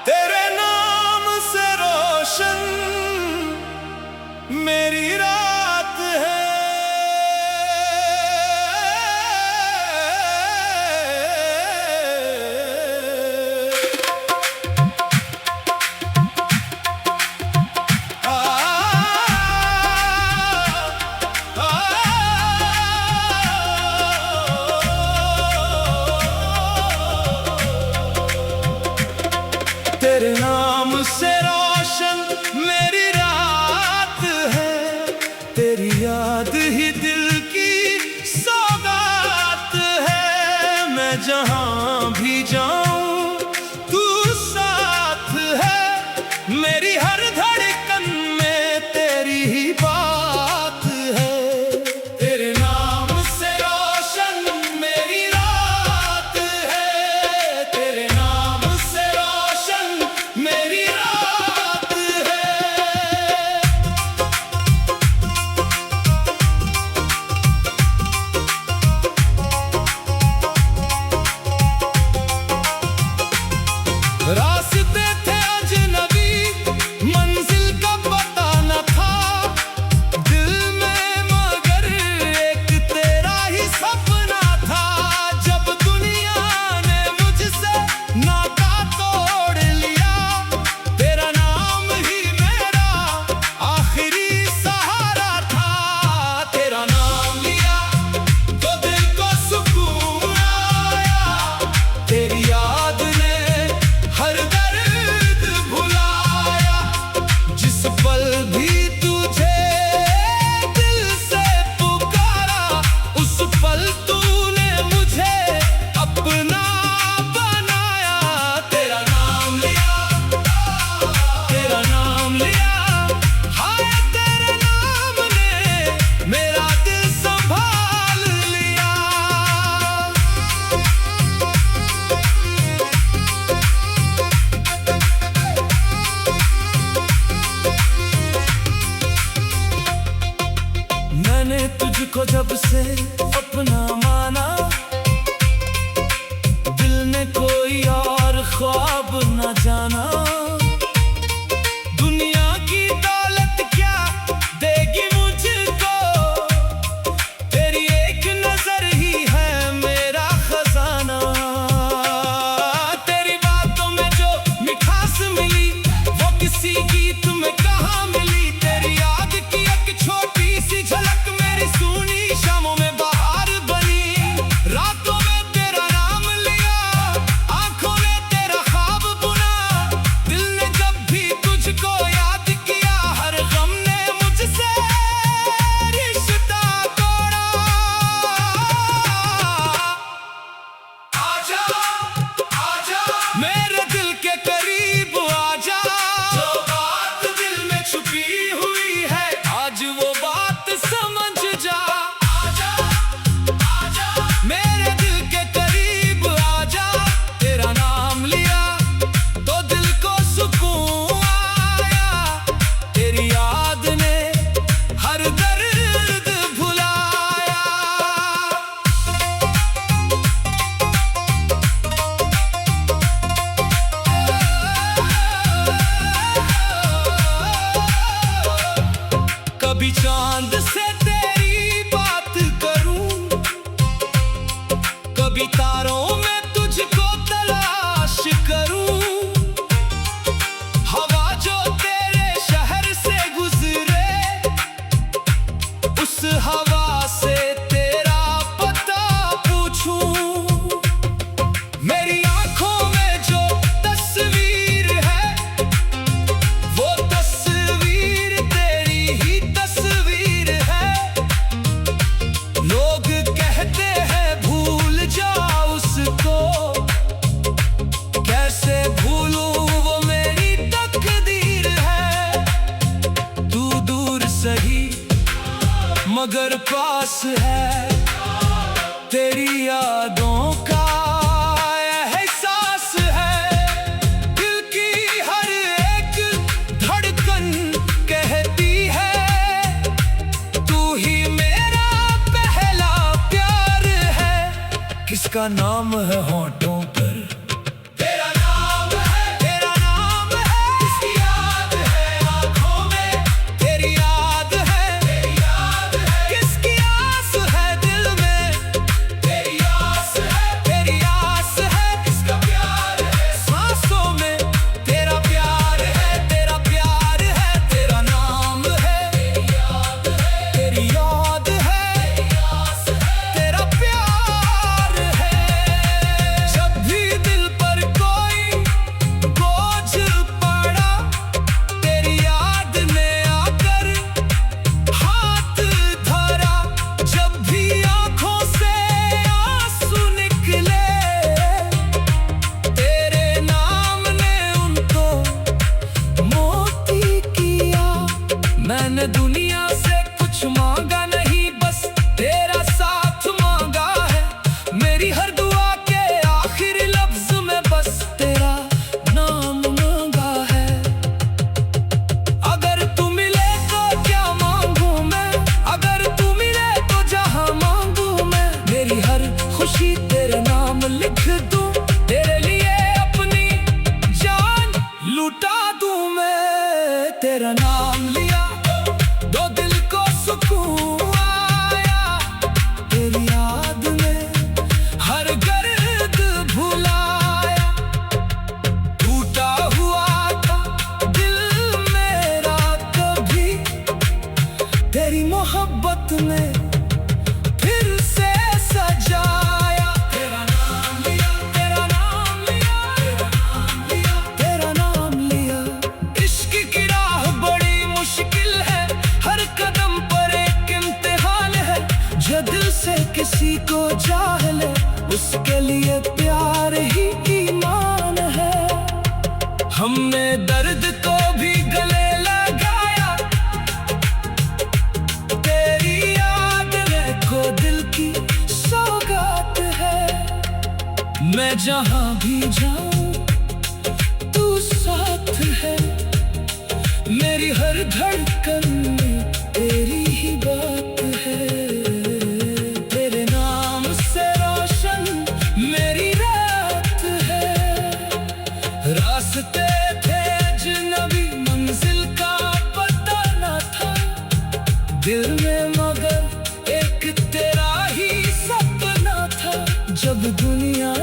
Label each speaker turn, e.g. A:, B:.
A: तेरे नाम से रोशन मेरी रात है। तेरे नाम से रोशन मेरी रात है, तेरी याद ही दिल की सौगात है। मैं जहां भी जाऊं तू साथ है, मेरी हर धड़कन में तेरी ही बात है। तेरे नाम से रोशन मेरी रात है, तेरे नाम से रोशन मेरी रात है। रास्ते थे अजनबी, मंजिल का पता न था दिल में, मगर एक तेरा ही सपना था। जब दुनिया ने मुझसे नाता तोड़ लिया, तेरा नाम ही मेरा आखिरी सहारा था। तेरा नाम लिया तो दिल को सुकून आया, तेरी याद ने हर दर्द भुलाया। जिस पल भी तुझे दिल से पुकारा, उस पल तूने मुझे अपना बनाया। तेरा नाम लिया, तेरा नाम लिया, हाय तेरे नाम ने मेरा दिल संभाल लिया। मैंने तुझको जब से अपना माना, दिल ने कोई और ख्वाब न जाना। दुनिया की दौलत क्या देगी मुझको, तेरी एक नजर ही है मेरा खजाना। तेरी बातों में जो मिठास मिली, वो किसी गीत में कहाँ मिली। तेरी याद की एक छोटी सी झलक मेरी सूनी शामों में बहार बनी। रातों में तेरा नाम लिया, आंखों ने तेरा ख्वाब बुना। दिल ने जब भी तुझको याद किया, हर गम ने मुझसे रिश्ता तोड़ा। आजा आजा मेरे दिल के करीब आजा, जो बात दिल में छुपी हुई है आज वो बात समझ जा। आजा आजा मेरे दिल के करीब आजा, तेरा नाम लिया तो दिल को सुकून आया। तेरी याद ने हर दर्द भुलाया। कभी चांद से तेरी बात करूं, कभी तारों में तुझको तलाश करूं। हवा जो तेरे शहर से गुजरे, उस हवा से तेरा पता पूछूं। मेरी आंखों में जो तस्वीर है, वो तस्वीर तेरी ही तस्वीर है। लोग कहते हैं भूल जा उसको, कैसे भूलूं वो मेरी तकदीर है। तू दूर सही मगर पास है, तेरी यादों का एहसास है। दिल की हर एक धड़कन कहती है, तू ही मेरा पहला का नाम है होंठों पर।
B: तेरा नाम है, इसकी याद है आँखों में।
A: तेरी याद है,
B: किसकी आस है दिल में। तेरी आस
A: है
B: इसका प्यार है
A: सांसों में। तेरा प्यार है, तेरा प्यार है, तेरा नाम है।
B: तेरी याद है,
A: तेरी याद है, तेरा प्यार है। जब भी दिल पर कोई बोझ पड़ा, तेरी याद ने आकर हाथ धरा। जब भी आंखों से आंसू निकले, तेरे नाम ने उनको मोती किया। मैंने दुनिया से कुछ मांगा नहीं, बस तेरा साथ मांगा है। मेरी हर दुआ के आखिर लफ्ज में बस तेरा नाम मांगा है। अगर तू मिले तो क्या मांगू मैं, अगर तू मिले तो जहां मांगू मैं। मेरी हर खुशी तेरे नाम लिख दूं, तेरे लिए अपनी जान लुटा दूं मैं। तेरा नाम लिया, दो दिल को सुकून आया। तेरी याद में हर गर्द भुलाया। टूटा हुआ था दिल मेरा कभी, तेरी मोहब्बत ने फिर से सजाया। तेरा नाम लिया, तेरा नाम लिया, तेरा नाम लिया। इश्क की राह बड़ी मुश्किल है, हर कदम पर एक इम्तिहान है। जो दिल से किसी को चाह ले, उसके लिए प्यार ही ईमान है। हमने दर्द को भी गले लगाया, तेरी याद को दिल की सौगात है। मैं जहां भी जाऊं तू साथ है, मेरी हर धड़कन में तेरी ही बात है। तेरे नाम से रोशन मेरी रात है। रास्ते थे अजनबी, मंजिल का पता न था दिल में, मगर एक तेरा ही सपना था। जब दुनिया